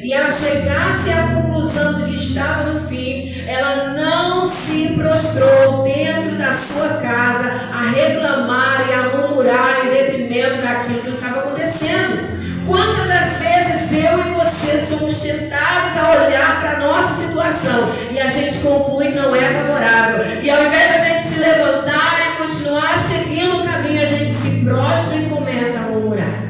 e ela chegasse à conclusão de que estava no fim, ela não se prostrou dentro da sua casa a reclamar e a murmurar em detrimento daquilo que estava acontecendo. Quantas das vezes eu e você somos tentados a olhar para a nossa situação e a gente conclui que não é favorável, e ao invés de a gente se levantar e continuar seguindo o caminho, a gente se prostra e começa a murmurar.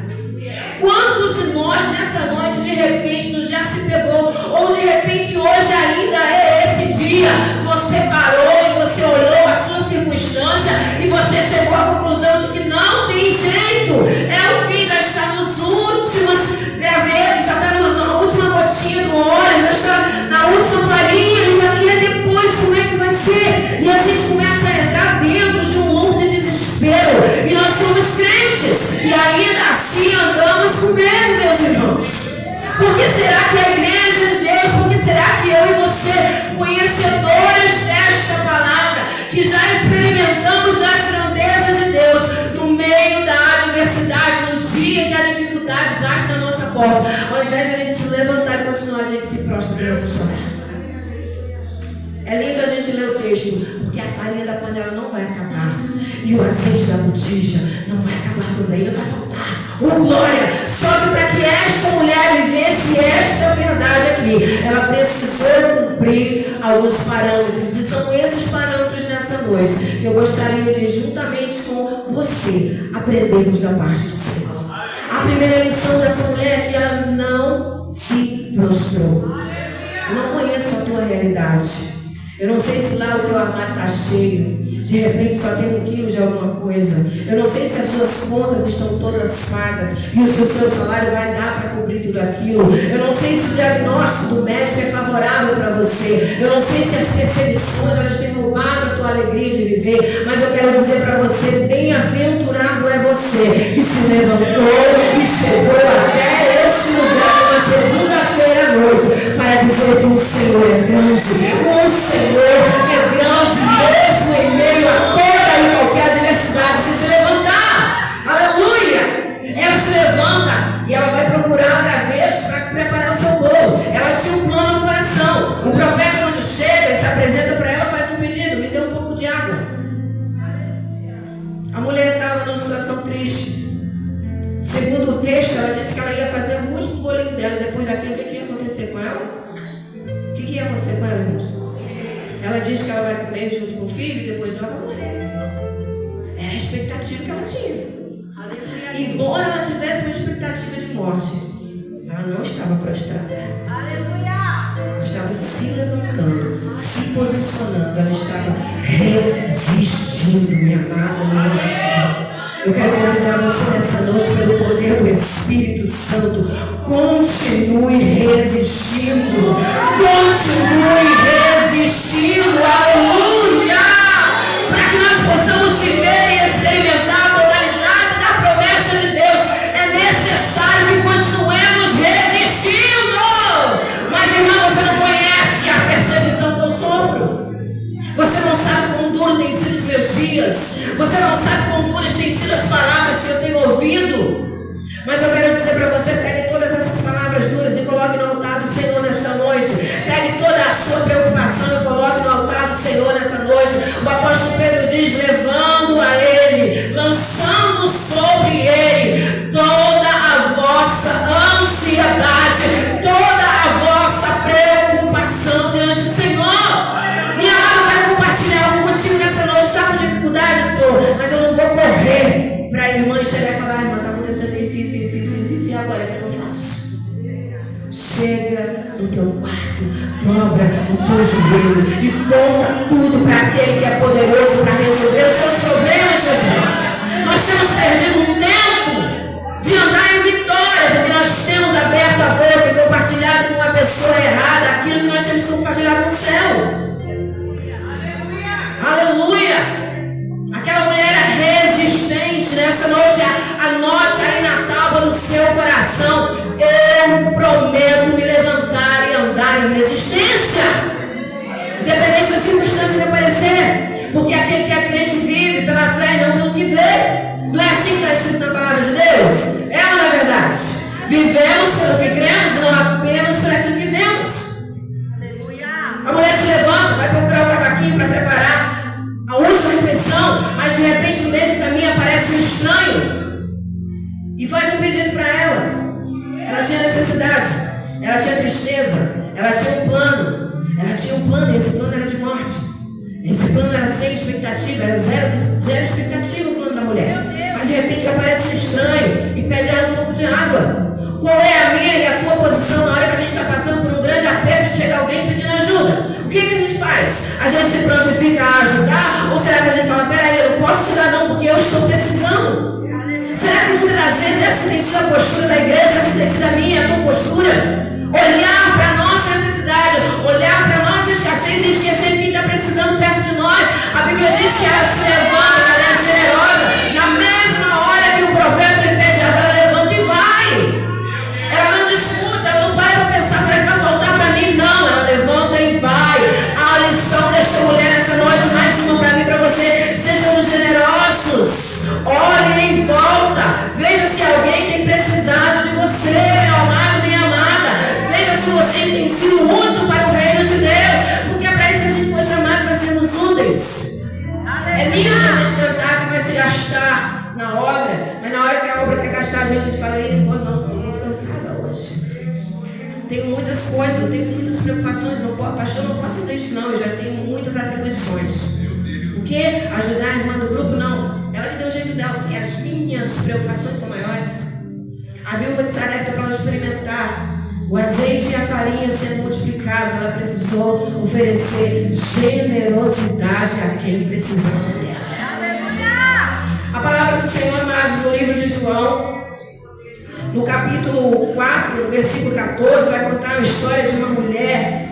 Quantos de nós nessa noite de repente nos já se pegou, ou de repente hoje ainda é esse dia, você parou e você olhou a sua circunstância e você chegou à conclusão de que não tem jeito, é o fim, já está nos últimos gravetos, já está na última gotinha do óleo, já está na última farinha, e já queria depois como é que vai ser, e a gente começa a entrar dentro de um loop de desespero, e nós somos crentes, e ainda assim andamos com medo, meus irmãos. Por que será que a igreja de Deus, por que será que eu e você, conhecedores desta palavra, que já experimentamos das grandezas de Deus, no meio da adversidade, no dia que a dificuldade bate na nossa porta, ao invés de a gente se levantar e continuar, a gente se prostra e começa a chorar? É lindo a gente ler o texto, porque a farinha da panela não vai acabar, e o azeite da botija não vai acabar também, não vai faltar. Oh glória! Só que para que esta mulher vivesse esta verdade aqui, ela precisou cumprir alguns parâmetros, e são esses parâmetros nessa noite que eu gostaria de, juntamente com você, aprendermos da parte do Senhor. A primeira lição dessa mulher é que ela não se prostrou. Eu não conheço a tua realidade. Eu não sei se lá o teu armário está cheio, de repente só tem 1 quilo de alguma coisa. Eu não sei se as suas contas estão todas pagas e o seu salário vai dar para cobrir tudo aquilo. Eu não sei se o diagnóstico do médico é favorável para você. Eu não sei se as perseguições elas têm roubado a tua alegria de viver. Mas eu quero dizer para você, bem-aventurado é você que se levantou e chegou até este lugar na segunda-feira à noite para dizer que o Senhor é grande. O Senhor é grande mesmo em meio a toda e qualquer adversidade. Se levantar, aleluia, ela se levanta e ela vai procurar gravetos para preparar o seu bolo. Ela tinha um plano no coração. O profeta, quando chega e se apresenta para ela, faz um pedido: me dê um pouco de água. A mulher estava numa situação triste. Segundo o texto, ela disse que ela ia fazer o último bolinho dela. Depois daquilo, o que ia acontecer com ela? O que ia acontecer com ela, irmãos? Ela diz que ela vai comer junto com o filho e depois ela vai morrer. Era a expectativa que ela tinha. Embora ela tivesse uma expectativa de morte, ela não estava prostrada. Ela estava se levantando, se posicionando. Ela estava resistindo, minha amada, minha amada. Eu quero convidar você nessa noite, pelo poder do Espírito Santo, continue resistindo. Continue resistindo. Aleluia! Para que nós possamos viver e experimentar a totalidade da promessa de Deus, é necessário que continuemos resistindo. Mas, irmão, você não conhece a perseguição que eu sofro. Você não sabe quão duro tem sido os meus dias. Você não sabe quão duras têm sido as palavras que eu tenho ouvido. Mas eu quero dizer para você, pegue todas essas palavras duras e coloque no altar do Senhor nesta noite. Pegue toda a sua preocupação e coloque no altar do Senhor nessa noite. O apóstolo Pedro diz: levando a Ele, lançando sobre Ele toda a vossa ansiedade, toda a vossa preocupação diante do Senhor. Minha amada, vai compartilhar algo contigo nessa noite. Está com dificuldade? Mas eu não vou correr para a irmã chegar e falar: irmã, está acontecendo isso, e agora o que eu faço? Chega no teu quarto, dobra o teu joelho e conta tudo para aquele que é poderoso para resolver os seus problemas, meus irmãos. Nós temos perdido um tempo de andar em vitória, porque nós temos aberto a boca e compartilhado com uma pessoa errada aquilo que nós temos que compartilhar com o céu. Aleluia! Aquela mulher era resistente. Nessa noite, anote aí na tábua do seu coração: eu prometo me levantar e andar em resistência, independente da circunstância que aparecer, porque aquele que é crente vive pela fé e não pelo que vê. Não é assim que está escrito na palavra de Deus? É ou não é verdade? Vivemos pelo que cremos, não apenas pela necessidade, ela tinha tristeza, ela tinha um plano. Ela tinha um plano e esse plano era de morte. Esse plano era sem expectativa, era zero expectativa o plano da mulher. Mas de repente aparece um estranho e pede ela um pouco de água. Qual é a minha e a tua posição na hora que a gente está passando por um grande aperto e chega alguém pedindo ajuda? O que a gente faz? A gente se prontifica a ajudar? Ou será que a gente fala, peraí, eu não posso te dar não porque eu estou precisando? Será que muitas das vezes essa tem sido a postura da igreja, essa tem sido a minha e a tua postura? Olhar para a nossa necessidade, olhar para a nossa escassez e esquecer de quem está precisando perto de nós. A Bíblia diz que ela se levanta, ela é generosa. Na mesma hora que o profeta lhe pede, ela levanta e vai. Ela não disputa, ela não vai para pensar, será que vai faltar para mim? Não, ela levanta e vai. A lição desta mulher essa noite, mais uma para mim e para você. Sejam generosos. Olhe em volta. Veja se alguém tem precisado de você, meu amado, minha amada. Veja se você tem sido útil para o reino de Deus. Porque é para isso que a gente foi chamado, para sermos úteis. É lindo a gente cantar que vai se gastar na obra. Mas na hora que a obra quer gastar, a gente fala, não, estou cansada hoje. Tenho muitas coisas, eu tenho muitas preocupações. Não posso, pastor, não posso fazer isso não. Eu já tenho muitas atribuições. O que? Ajudar a irmã do grupo? Não. Ela que deu o jeito dela, porque as minhas preocupações são maiores. A viúva de Sarepta, para ela experimentar o azeite e a farinha sendo multiplicados, ela precisou oferecer generosidade a quem precisava dela. A palavra do Senhor, amados, no livro de João, no capítulo 4, no versículo 14, vai contar a história de uma mulher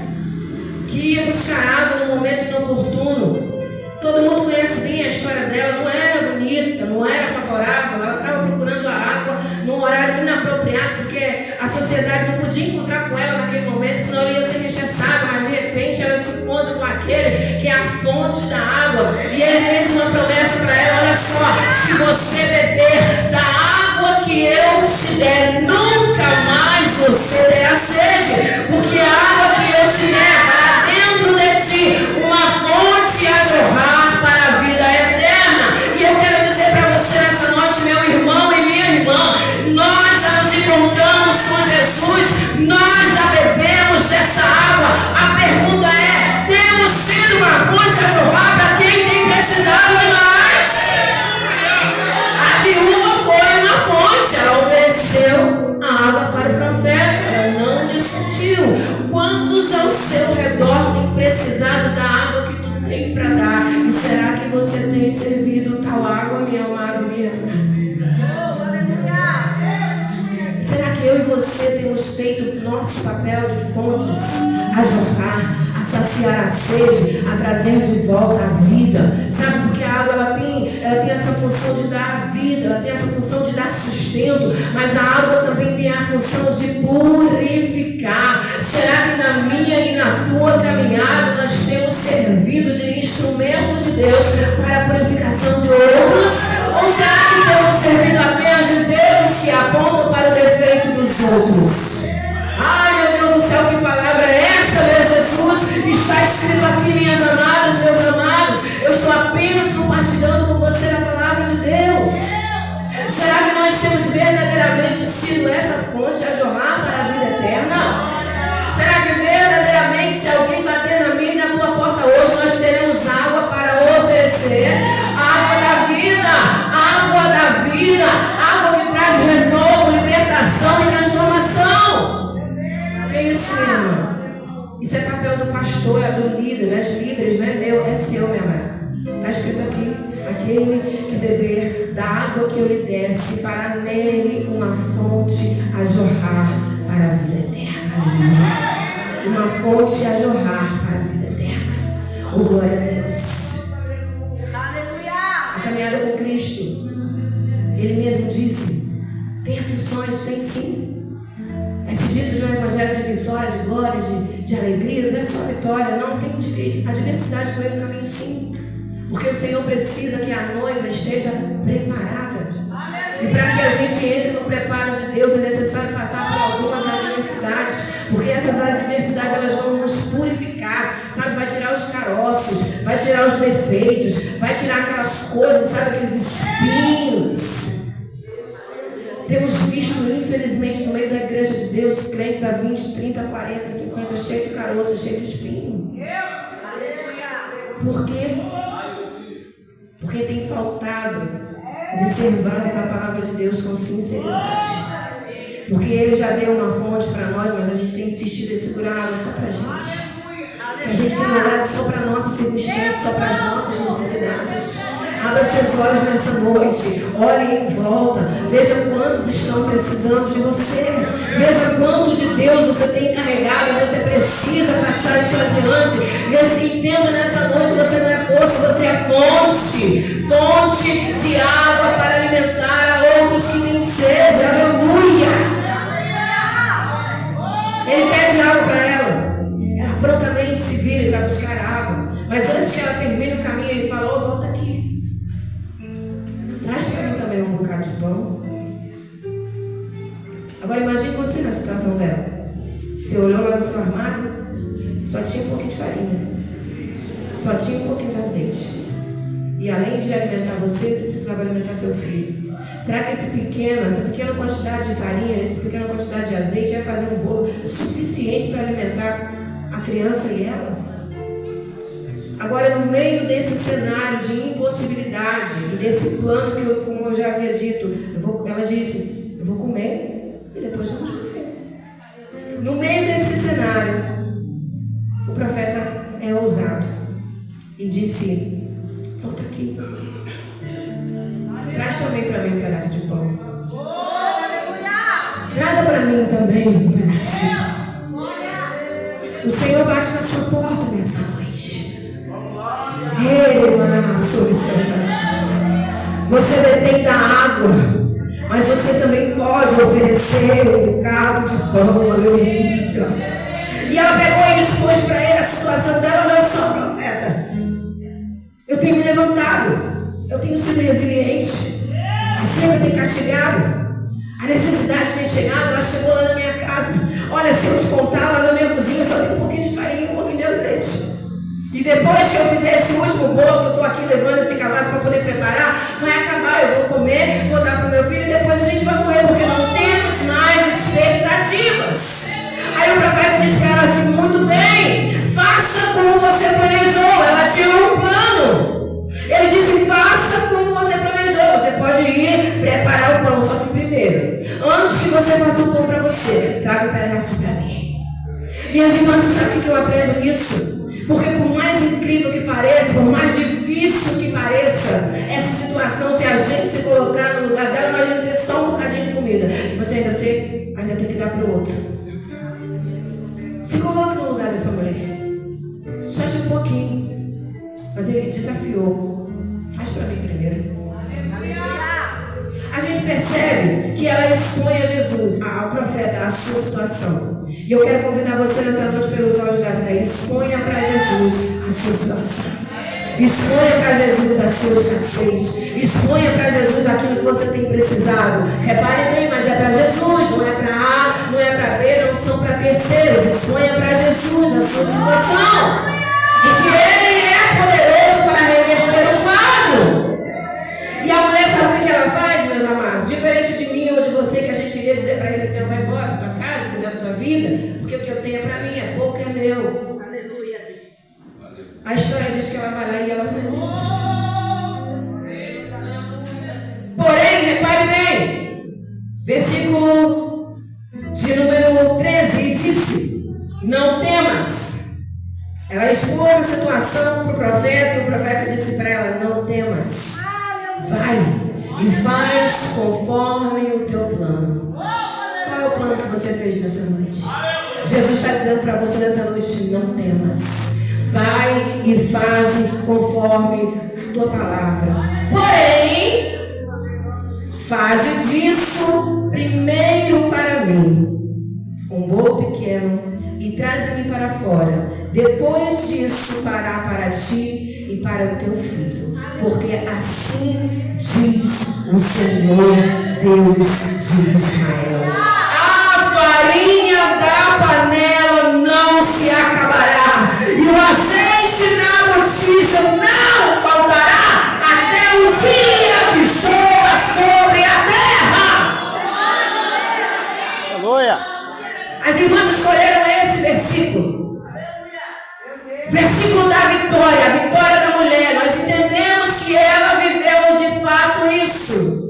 que ia buscar água no momento inoportuno. Todo mundo conhece bem a história dela, não era bonita, não era favorável, ela estava procurando a água num horário inapropriado, porque a sociedade não podia encontrar com ela naquele momento, senão ela ia ser rechaçada, mas de repente ela se encontra com aquele que é a fonte da água, e ele fez uma promessa para ela, olha só, se você beber da água que eu te der, nunca mais você terá sede, porque a água que eu te der fará dentro de ti uma fonte a jorrar para a vida eterna. E eu quero dizer para você nessa noite, meu irmão e minha irmã, nós já nos encontramos com Jesus, nós já bebemos dessa água. A pergunta é, temos sido uma fonte a jorrar para quem tem precisado de nós? A viúva foi uma fonte, ela ofereceu a água para o profeta, ela não discutiu. Quantos ao seu redor têm precisado da água que tu tem para dar? E será que você tem servido tal água, meu amado, minha amada? Será que eu e você temos feito o nosso papel de fontes a jorrar, a saciar a sede, a trazer de volta a vida? Sabe, porque a água ela tem essa função de dar vida, ela tem essa função de dar sustento, mas a água também tem a função de purificar. Será que na minha e na tua caminhada nós temos servido de instrumento de Deus para a purificação de outros? Ou será que temos servido apenas de Deus que aponta para o defeito dos outros? Ai, meu Deus do céu, que palavra é essa, meu Jesus? Está escrito aqui, minhas amadas, meus amados. Eu estou apenas compartilhando com você a palavra de Deus. Será que nós temos verdadeiramente sido essa fonte a jorrar para a vida eterna? Será que verdadeiramente, se alguém bater na minha e na tua porta hoje, nós teremos água para oferecer? Água da vida, água que traz renovo, libertação e transformação. Que isso, irmão? Isso é papel do pastor, é do líder, das líderes, não é meu, é seu, minha mãe. Está escrito aqui, aquele que beber da água que eu lhe desse, fará nele uma fonte a jorrar para a vida eterna. Aleluia. Uma fonte a jorrar para a vida eterna. Oh, glória a Deus. Aleluia. A caminhada com Cristo, Ele mesmo disse, tem aflições, tem sim. Esse dito de um evangelho de vitória, de glória, de alegrias, é só vitória, não tem difícil. A diversidade foi o caminho sim. Porque o Senhor precisa que a noiva esteja preparada. E para que a gente entre no preparo de Deus, é necessário passar por algumas adversidades. Porque essas adversidades elas vão nos purificar. Sabe, vai tirar os caroços, vai tirar os defeitos, vai tirar aquelas coisas, sabe, aqueles espinhos. Temos visto, infelizmente, no meio da igreja de Deus, crentes há 20, 30, 40, 50, cheio de caroço, cheio de espinho. Por quê? Porque tem faltado observarmos a palavra de Deus com sinceridade. Porque Ele já deu uma fonte para nós, mas a gente tem insistido em segurar a água só para a gente. A gente tem olhado só para a nossa circunstância, só para as nossas necessidades. Abra seus olhos nessa noite, olhe em volta, veja quantos estão precisando de você, veja quanto de Deus você tem carregado e você precisa passar isso adiante. Veja, entenda nessa noite, você não é poço, você é fonte de água para alimentar a outros que têm sede. Aleluia! Ele pede água para ela, ela prontamente se vira para buscar água, mas antes que ela termine o caminho, ele falou: volta aqui. Traz para mim também um bocado de pão. Agora imagine você na situação dela. Você olhou lá no seu armário, só tinha um pouquinho de farinha, só tinha um pouquinho de azeite. E além de alimentar você precisava alimentar seu filho. Será que essa pequena quantidade de farinha, essa pequena quantidade de azeite vai fazer um bolo suficiente para alimentar a criança e ela? Agora, no meio desse cenário de impossibilidade e desse plano que, como eu já havia dito, ela disse: eu vou comer e depois eu vou comer. No meio desse cenário, o profeta é ousado e disse: volta aqui, traz também para mim um pedaço de pão. Traga para mim também um pedaço de pão. O Senhor bate na sua porta nessa noite. Você detém da água, mas você também pode oferecer um bocado de pão. Aleluia. E ela pegou e expôs para ele a situação dela. Olha só, profeta, eu tenho me levantado, eu tenho sido resiliente, a seca tem castigado, a necessidade tem chegado, ela chegou lá na minha casa. Olha, se eu te contar, lá na minha cozinha só tem um pouquinho de farinha e um pouquinho de azeite. E depois que eu fizer esse último bolo, que eu estou aqui levando esse cavalo para poder preparar, vai acabar, eu vou comer, vou dar para o meu filho e depois a gente vai morrer, porque não temos mais expectativas. Aí o profeta disse para ela assim: muito bem, faça como você planejou. Ela tinha um plano. Ele disse: faça como você planejou. Você pode ir preparar o pão, só que primeiro, antes que você faça o pão para você, traga um pedaço para mim. Minhas irmãs, você sabe que eu aprendo nisso? Porque por mais incrível que pareça, por mais difícil que pareça essa situação, se a gente se colocar no lugar dela, imagina ter só um bocadinho de comida. E você ainda tem que dar para o outro. Se coloque no lugar dessa mulher. Só de um pouquinho. Mas ele desafiou. Faz para mim primeiro. A gente percebe que ela expõe a Jesus, ao profeta, a sua situação. E eu quero convidar você nessa noite pelos olhos da fé. Exponha para Jesus a sua situação. Exponha para Jesus a sua escassez. Exponha para Jesus aquilo que você tem precisado. Repare bem, mas é para Jesus, não é para A, não é para B, não são para terceiros. Exponha para Jesus a sua situação. Porque Ele é poderoso para reverter o quadro. E a mulher sabe o que ela faz, meus amados? Diferente de mim ou de você, que a gente iria dizer para ele: você não vai embora da tua casa, cuidar da tua vida, porque o que eu tenho é para mim, é pouco, é meu. Aleluia. A história diz que ela vai lá e ela faz isso. Porém, repare bem, versículo de número 13, disse: não temas. Ela expôs a situação para o profeta e o profeta disse para ela: não temas. Vai e faz conforme o teu plano. Qual é o plano que você fez nessa noite? Jesus está dizendo para você nessa noite: não temas. Vai e faz conforme a tua palavra. Porém, faze disso primeiro para mim um bolo pequeno e traz-me para fora. Depois disso, fará para ti e para o teu filho. Porque assim diz o Senhor Deus de Israel: a farinha da panela não se acabará e o azeite na botija não faltará até o dia que chova sobre a terra. irmãs escolheram esse versículo. Versículo da vitória, a vitória da mulher. Nós entendemos que ela viveu de fato isso.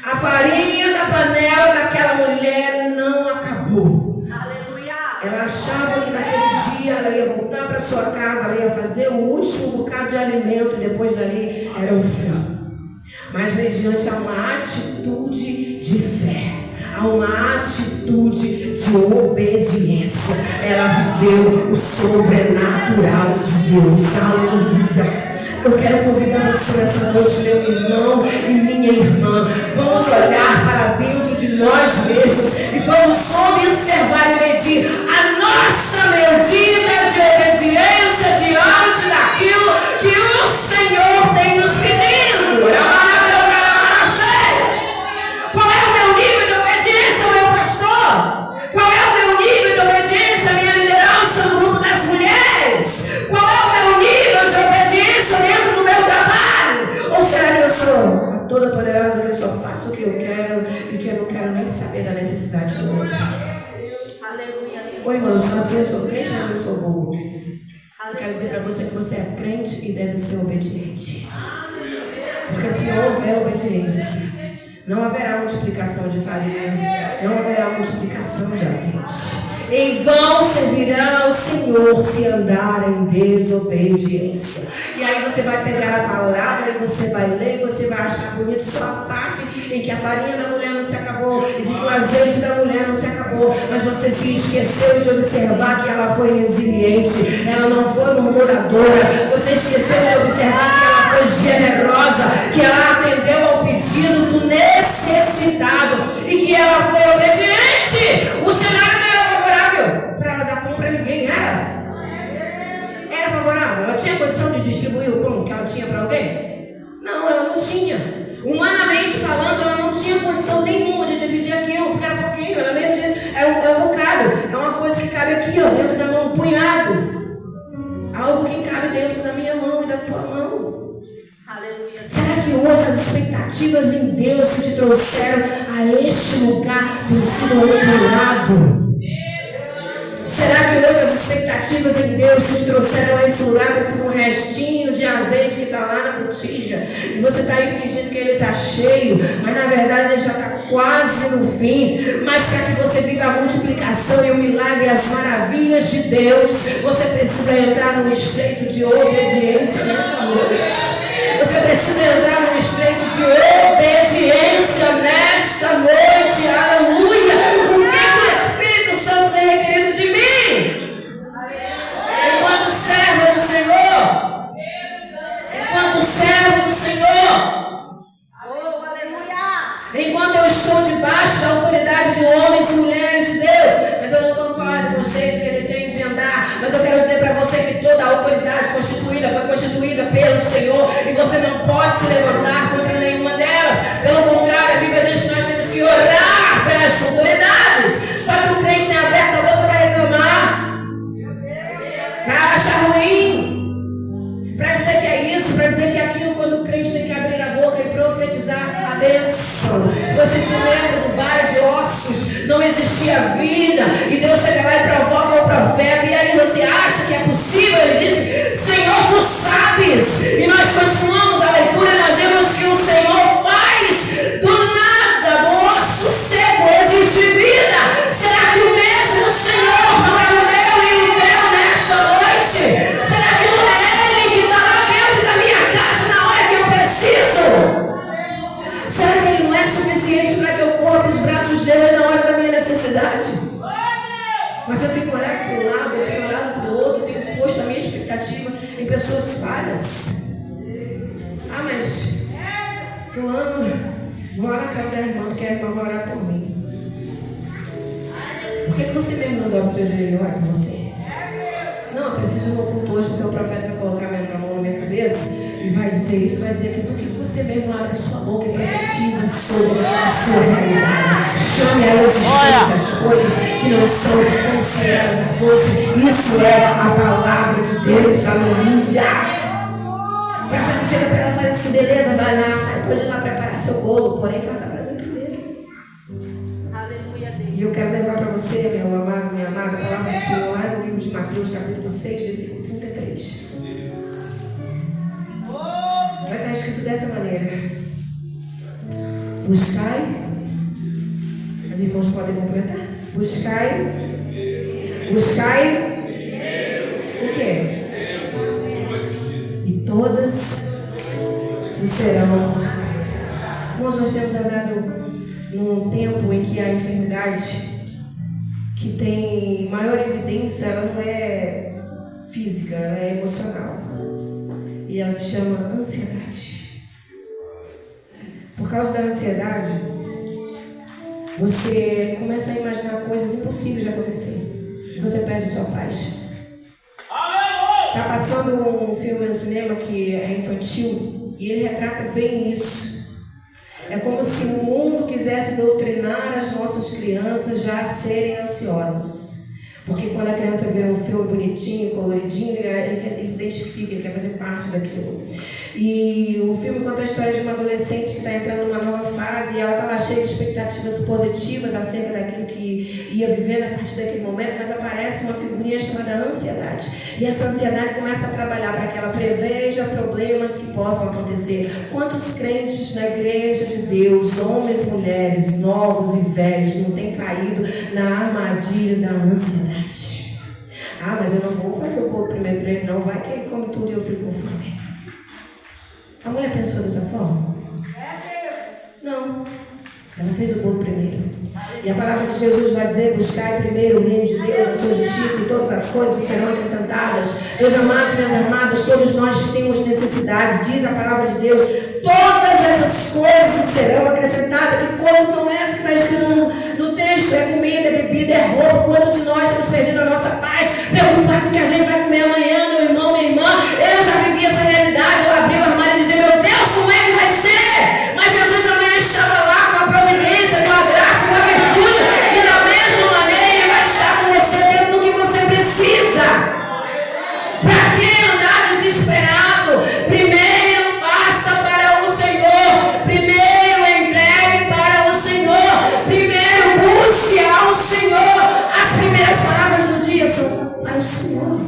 A farinha da panela daquela mulher não acabou. Aleluia. Ela achava que naquele dia ela ia voltar para sua casa, ela ia fazer o último bocado de alimento e depois dali era o fim. Mas mediante a uma atitude de fé, a uma atitude de obediência, ela viveu o sobrenatural de Deus. Aleluia. Eu quero convidar você nessa noite, meu irmão e minha irmã. Vamos olhar para dentro de nós mesmos e vamos observar e medir a nossa medida de obediência diante daquilo que o Senhor tem nos pedido. Qual é o meu nível de obediência, meu pastor? Qual é o meu nível de obediência, minha liderança no grupo das mulheres? Qual é o meu nível de obediência dentro do meu trabalho? Ou será que eu sou toda poderosa, que eu só faço o que eu quero e que eu não quero nem saber da necessidade do outro? Aleluia. Oi, irmãos, eu sou crente ou eu sou bobo? Eu quero dizer para você que você é crente e deve ser obediente. Porque se houver obediência, não haverá multiplicação de farinha, não haverá multiplicação de azeite. Em vão servirá ao Senhor se andar em desobediência. E aí você vai pegar a palavra e você vai ler, e você vai achar bonito só a parte em que a farinha da mulher não se acabou e que o azeite da mulher não se acabou. Mas você se esqueceu de observar que ela foi resiliente, ela não foi murmuradora. Você esqueceu de observar que ela foi generosa, que ela atendeu ao pedido do necessitado e que ela foi obediente. O cenário não era favorável para ela dar pão para ninguém, era? Era favorável? Ela tinha condição de distribuir o pão que ela tinha para alguém? Não, ela não tinha. Humanamente falando, ela não tinha condição nenhuma de dividir aquilo, porque era pouquinho, ela mesmo disse, é um bocado, é uma coisa que cabe aqui, ó, dentro da mão, um punhado. Algo que cabe dentro da minha mão e da tua mão. Aleluia. Será que hoje as expectativas em Deus que te trouxeram a este lugar têm sido honrado? Será que hoje as expectativas em Deus que te trouxeram a esse lugar têm sido um restinho de azeite que está lá na botija? E você está aí fingindo que ele está cheio, mas na verdade ele já está quase no fim. Mas para que você viva a multiplicação e o milagre e as maravilhas de Deus, você precisa entrar no estreito de obediência nessa noite. Você precisa entrar no estreito de obediência nesta noite. Aleluia! O que o Espírito Santo tem requerido de mim? Enquanto servo do Senhor. Enquanto servo do Senhor. Oh, aleluia! Enquanto eu estou debaixo da autoridade de homens e mulheres de Deus. Mas eu não concordo com o jeito que ele tem de andar. Mas eu quero dizer para você que toda a autoridade constituída foi constituída pelo Senhor. E você não pode se levantar contra nenhuma delas. Pelo contrário, a Bíblia diz que nós temos que orar pelas autoridades. Só que o crente é aberto a boca para reclamar, para achar ruim, para dizer que é isso, para dizer que é aquilo, quando o crente tem que abrir a boca e profetizar a bênção. Você se lembra do vale de ossos? Não existia vida. E Deus chega lá e provoca o profeta. E aí você acha que é possível? Ele diz, Senhor, tu sabes. E nós continuamos a leitura e nós vemos que o Senhor faz do nada, do osso seco, existe vida. Será que o mesmo Senhor não é o meu e o meu nesta noite? Será que não é Ele que está lá dentro da minha casa na hora que eu preciso? Será que Ele não é suficiente para que eu corra para os braços dele na hora da minha necessidade? Mas eu tenho que olhar para um lado, eu tenho olhado para o outro, eu tenho posto a minha expectativa em pessoas falhas. Ah, mas fulano, vou lá na casa da irmã, que a irmã vai orar por mim. Por que você mesmo não dobra o seu joelho e ora por você? Não, eu preciso de um culto hoje, porque o profeta vai colocar a mão na minha cabeça e vai dizer isso, vai dizer que por que você mesmo abre a sua boca e profetiza sobre a sua realidade? Chame a existência as coisas que não são como se elas já fossem. Isso é a palavra de Deus. Aleluia! O profeta chega para ela e fala assim, beleza, vai lá, pode ir lá preparar seu bolo, porém faça para mim primeiro. Aleluia, Deus. E eu quero levar para você, meu amado, minha amada, a palavra do Senhor lá no livro de Mateus, capítulo 6, versículo 33. Vai estar escrito dessa maneira: buscai, os irmãos podem completar, buscai o quê? E todas vos serão. Irmãos, nós temos andado num tempo em que a enfermidade que tem maior evidência, ela não é física, ela é emocional. E ela se chama ansiedade. Por causa da ansiedade, você começa a imaginar coisas impossíveis de acontecer. E você perde sua paz. Está passando um filme no cinema que é infantil e ele retrata bem isso. É como se o mundo quisesse doutrinar as nossas crianças já a serem ansiosas. Porque quando a criança vê um filme bonitinho, coloridinho, ele se identifica, ele quer fazer parte daquilo. E o filme conta a história de uma adolescente que está entrando numa nova fase e ela estava cheia de expectativas positivas acerca daquilo que ia viver a partir daquele momento, mas aparece uma figurinha chamada ansiedade. E essa ansiedade começa a trabalhar para que ela preveja problemas que possam acontecer. Quantos crentes na igreja de Deus, homens e mulheres, novos e velhos, não têm caído na armadilha da ansiedade? Ah, mas eu não vou fazer o bolo primeiro para ele, não. Vai que ele come tudo e eu fico com fome. A mulher pensou dessa forma? Não. Ela fez o bolo primeiro. E a palavra de Jesus vai dizer: buscai primeiro o reino de Deus, a sua justiça, e todas as coisas serão acrescentadas. Meus amados, minhas amadas, todos nós temos necessidades. Diz a palavra de Deus: todas essas coisas serão acrescentadas. Que coisas são essas que está escrito no texto? É comida, é bebida, é roupa. Quantos de nós temos perdido a nossa paz, preocupado com o que a gente vai comer amanhã, meu irmão, minha irmã? Eu já vivi essa realidade. Eu abri o armário e dizia: meu Deus, como é que vai ser? Mas Jesus também estava lá com a providência, com a graça, com a virtude, e da mesma maneira Ele vai estar com você dentro do que você precisa. Para que andar desesperado? Primeiro faça para o Senhor, primeiro entregue para o Senhor, primeiro busque ao Senhor. As primeiras palavras do dia são para o Senhor.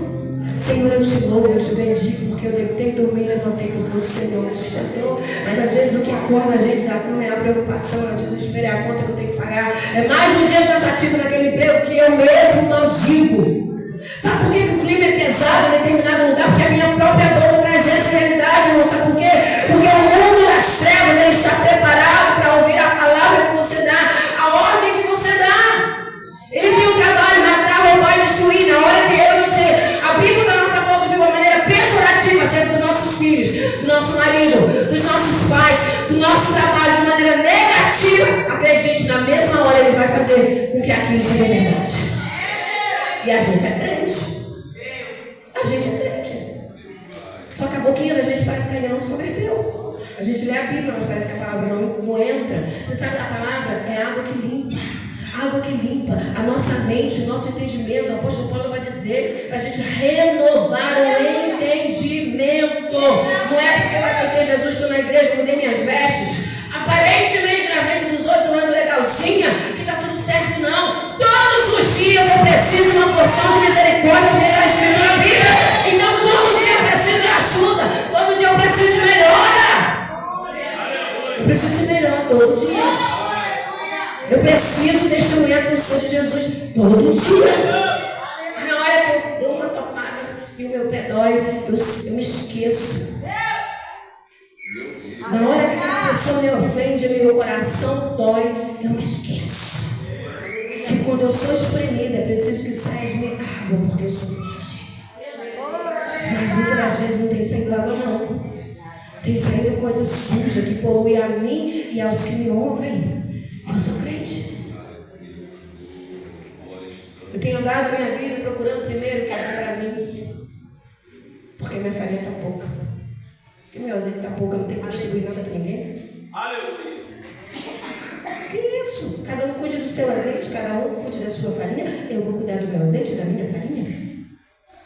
Senhor, eu te louvo, eu te bendigo, porque eu deitei, dormi e levantei, porque o Senhor me sustentou. Mas às vezes o que acorda a gente da cama é a preocupação, é o desespero, é a conta que eu tenho que pagar. É mais um dia cansativo naquele emprego que eu mesmo não digo. Sabe por que o clima é pesado em determinado lugar? Porque a minha própria dor traz essa realidade, irmão. Sabe por quê? Porque o mundo das trevas, ele está preparado para ouvir a palavra que você dá, a ordem que você dá. Ele tem um trabalho, matar, roubar e destruir. Na hora que eu e você abrimos a nossa boca de uma maneira pejorativa acerca dos nossos filhos, do nosso marido, dos nossos pais, do nosso trabalho de maneira negativa, acredite, na mesma hora ele vai fazer com que aquilo seja verdade. E a gente é crente. A gente é crente. Só que a boquinha da gente parece que ainda não se converteu. A gente lê a Bíblia, mas parece que a palavra não entra. Você sabe que a palavra é água que limpa. Água que limpa a nossa mente, o nosso entendimento. O apóstolo Paulo vai dizer para a gente renovar o entendimento. Não é porque eu aceitei Jesus, estou na igreja, mudei minhas vestes, aparentemente na frente dos outros, falando legalzinha, que está tudo certo, não. Todos os dias eu preciso de uma porção de misericórdia, porque está escrito na Bíblia. Então todo dia eu preciso de ajuda, todo dia eu preciso de melhora. Eu preciso de melhor todo dia. Eu preciso testemunhar com o Senhor de Jesus todo dia. Mas na hora que eu dou uma tomada e o meu pé dói, eu me esqueço. Na hora que a pessoa me ofende, meu coração dói, eu me esqueço. Que quando eu sou espremida, é preciso que saia de minha água, porque eu sou virgem. Mas muitas das vezes não tem saído água, não. Tem saído coisa suja que polui a mim e aos que me ouvem. Eu sou crente. Eu tenho andado minha vida procurando primeiro o que é para mim. Porque minha farinha está pouca. Porque meu azeite está pouco, eu não tenho que distribuir nada para ninguém. Aleluia. Que isso? Cada um cuide do seu azeite, cada um cuide da sua farinha. Eu vou cuidar do meu azeite, da minha farinha.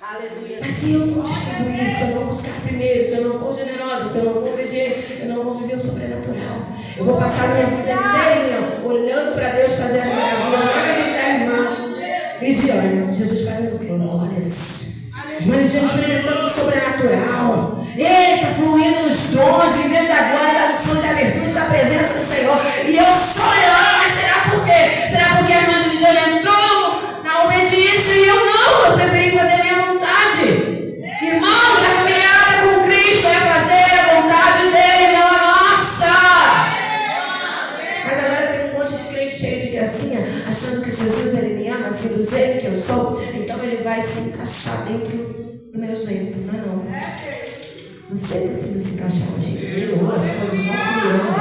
Aleluia. Mas se eu não distribuir, se eu não buscar primeiro, se eu não for generosa, se eu não for obediente, eu não vou viver o sobrenatural. Eu vou passar minha vida inteira olhando para Deus fazer as maravilhas na vida da irmã. olha, Jesus fazendo glórias. Mas Jesus experimentando o sobrenatural. Eita, fluindo nos dons, vivendo da glória, da unção, da virtude, da presença do Senhor. E eu só olhando, mas será por quê? Será porque a irmã de Lígia entrou na obediência e eu não? Eu preferi fazer a minha vontade. Irmãos, a caminhada com Cristo é fazer a vontade dele, não a nossa. Mas agora tem um monte de crente cheio de gracinha, achando que Jesus ele me ama, assim, do jeito que eu sou, então ele vai se encaixar dentro do meu jeito, não é não? Você precisa se encaixar no jeito meu, as coisas não fluirão.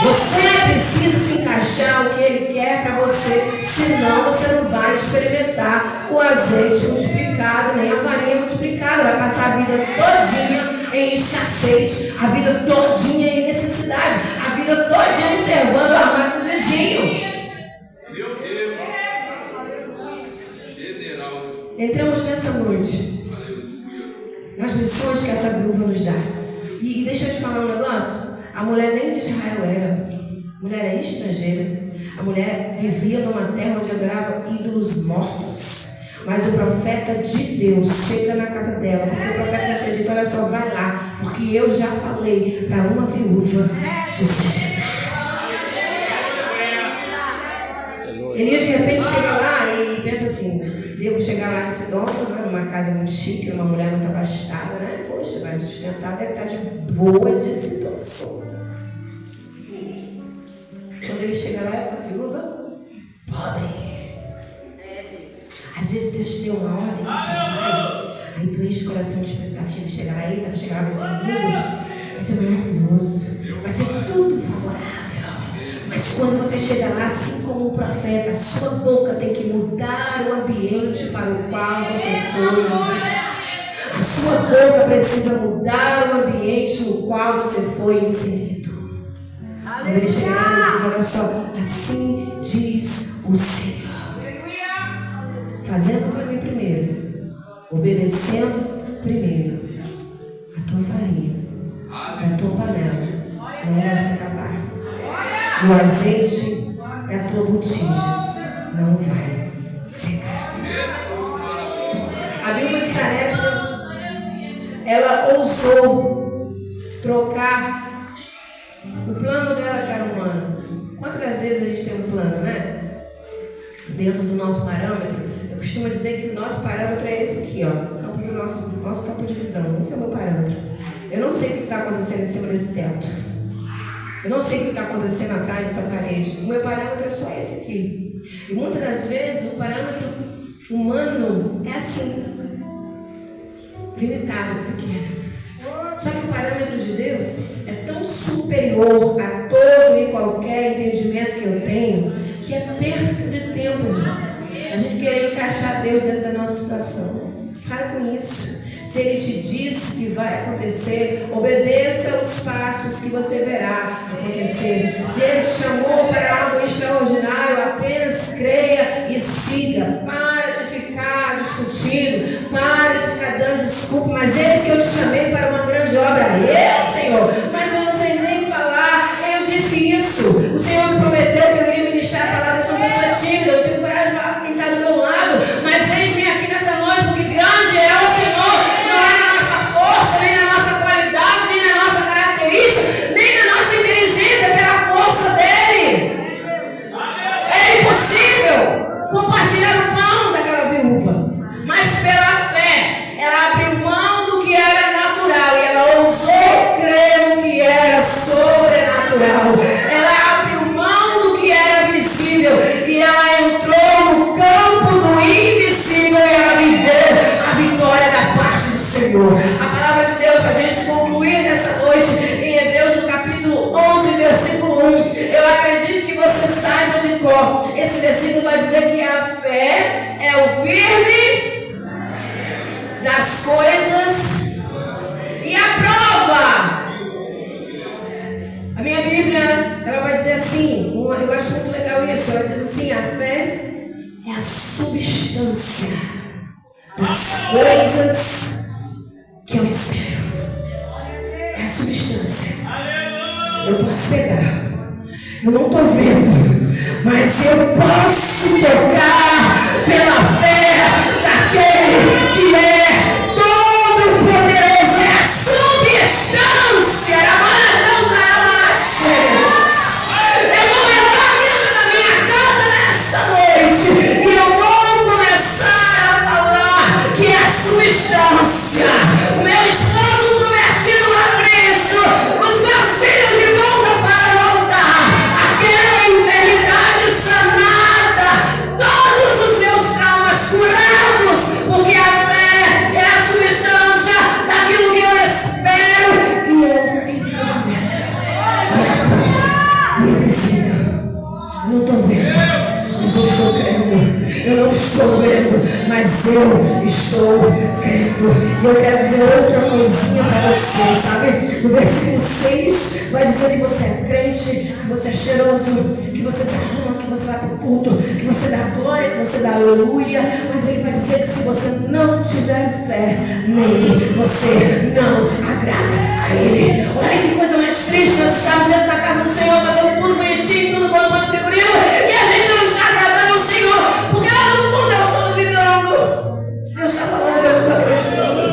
Você precisa se encaixar o que ele quer para você, senão você não vai experimentar o azeite multiplicado, nem a farinha multiplicada, vai passar a vida todinha em escassez, a vida todinha em necessidade, a vida todinha observando o armário do vizinho. Entramos nessa noite nas lições que essa viúva nos dá. E deixa eu te falar um negócio. A mulher nem de Israel era. A mulher era estrangeira. A mulher vivia numa terra onde adorava ídolos mortos. Mas o profeta de Deus chega na casa dela, porque o profeta já tinha dito: olha só, vai lá, porque eu já falei para uma viúva de chegar. Elias de repente chega lá e pensa assim: devo chegar lá em Sidom, numa casa muito chique, uma mulher muito abastada, né? Poxa, vai me sustentar, deve estar de boa de situação. Quando ele chega lá, é uma viúva pobre. Às vezes Deus te deu uma ordem que você vai, aí tu enche o coração de expectativa, chega lá, eita, vai chegar lá, vai ser maravilhoso, vai ser tudo favorável. Mas quando você chega lá, assim como o profeta, a sua boca tem que mudar o ambiente para o qual você foi. A sua boca precisa mudar o ambiente no qual você foi inserido. Quando ele chega lá, ele diz: olha só, assim diz o Senhor. Fazendo para mim primeiro, obedecendo primeiro, a tua farinha, a tua panela não vai se acabar. O azeite da tua botija não vai secar. A viúva de Sarepta, ela ousou trocar o plano dela, que era humano. Quantas vezes a gente tem um plano, né? Dentro do nosso parâmetro, eu costumo dizer que o nosso parâmetro é esse aqui, ó, nosso campo de visão. Esse é o meu parâmetro. Eu não sei o que está acontecendo em cima desse teto. Eu não sei o que está acontecendo atrás dessa parede. O meu parâmetro é só esse aqui. E muitas das vezes o parâmetro humano é assim, limitado, pequeno. Só que o parâmetro de Deus é tão superior a todo e qualquer entendimento que eu tenho, que é perda de tempo, irmãos. A gente quer encaixar Deus dentro da nossa situação. Para com isso. Se Ele te disse que vai acontecer, obedeça os passos que você verá acontecer. Se Ele te chamou para algo extraordinário, apenas creia e siga. Para de ficar discutindo, para de ficar dando desculpa. Mas eis que eu te chamei para uma grande obra. Eu, Senhor, mas eu não sei nem falar. Eu disse isso. O Senhor me prometeu que eu iria ministrar a palavra. Eu sou uma pessoa tímida, eu tenho coragem de falar com quem está do meu lado. Mas eis-me aqui nessa noite, porque grande é o Senhor. Nem na nossa qualidade, nem na nossa característica, nem na nossa inteligência, pela força dele. É impossível compartilhar o pão daquela viúva, mas pela fé ela abriu mão do que era natural e ela ousou crer no que era sobrenatural. Ela abriu mão do que era visível e ela entrou no campo do invisível e ela viveu a vitória da parte do Senhor. A palavra de Deus, para a gente concluir nessa noite, em Hebreus, no capítulo 11, versículo 1. Eu acredito que você saiba de cor. Esse versículo vai dizer que a fé é o firme das coisas e a prova. A minha Bíblia, ela vai dizer assim, eu acho muito legal isso, ela diz assim: a fé é a substância das coisas que eu espero. É a substância. Eu posso pegar. Eu não estou vendo, mas eu posso se tocar pela fé daquele que é todo poderoso, é a substância da mão da eu vou entrar dentro da minha casa nesta noite e eu vou começar a falar que é a substância. O meu esposo convertido a Cristo, os meus filhos de volta para voltar, aquela enfermidade sanada, todos os meus traumas curados, porque a fé é a substância daquilo que eu espero e eu fico. Eu não estou vendo, mas eu estou crendo. Eu não estou vendo, mas eu estou crendo. E eu quero dizer outra coisinha para você, sabe? No versículo 6 vai dizer que você é crente, que você é cheiroso, que você se arruma, que você vai para o culto, que você dá glória, que você dá aleluia. Mas ele vai dizer que se você não tiver fé nele, você não agrada a ele. Olha que coisa mais triste, nós estamos dentro da casa do Senhor, fazendo tudo bonitinho, tudo colocando figurino, e a gente não está agradando o Senhor, porque lá no fundo eu estou duvidando. Deus está falando, eu estou acreditando.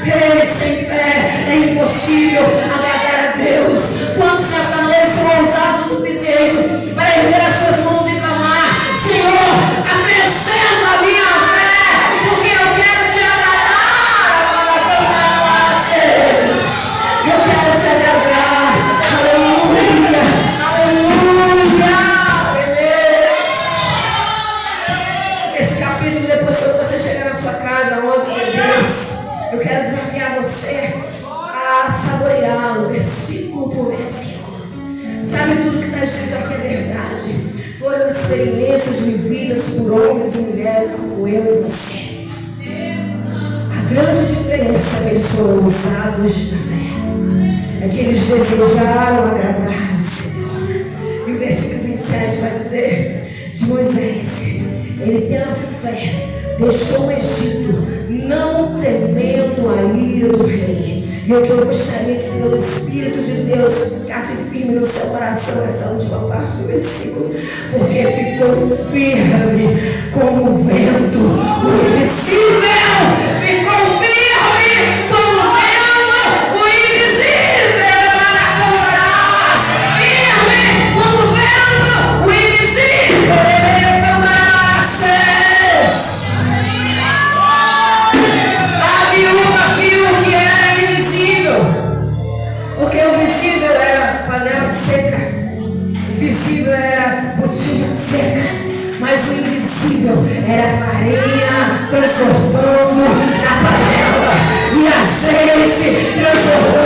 Ele sem fé é impossível agradar a Deus. Quantos nessa noite são ousados o suficiente para erguer as suas mãos e clamar: Senhor, acrescenta a minha fé, porque eu quero te agradar para cantar a Deus. Eu quero te agradar. Aleluia, aleluia. Esse capítulo, depois quando você chegar na sua casa, 11 de Deus, eu quero desafiar você a saboreá-lo, versículo por versículo. Sabe, tudo que está escrito aqui é verdade. Foram experiências vividas por homens e mulheres como eu e você. A grande diferença é que eles foram usados na fé, é que eles desejaram agradar ao Senhor. E o versículo 27 vai dizer de Moisés: ele pela fé deixou o Egito, não temendo a ira do rei. E eu gostaria que pelo Espírito de Deus ficasse firme no seu coração nessa última parte do versículo, porque ficou firme como o vento, o invisível ficou firme como o vento, o invisível para comprar, firme como o vento, o invisível para comprar. A viúva viu que era invisível, porque o visível era panela seca, o visível era botija seca, mas o invisível era farinha transformando na panela e azeite transformando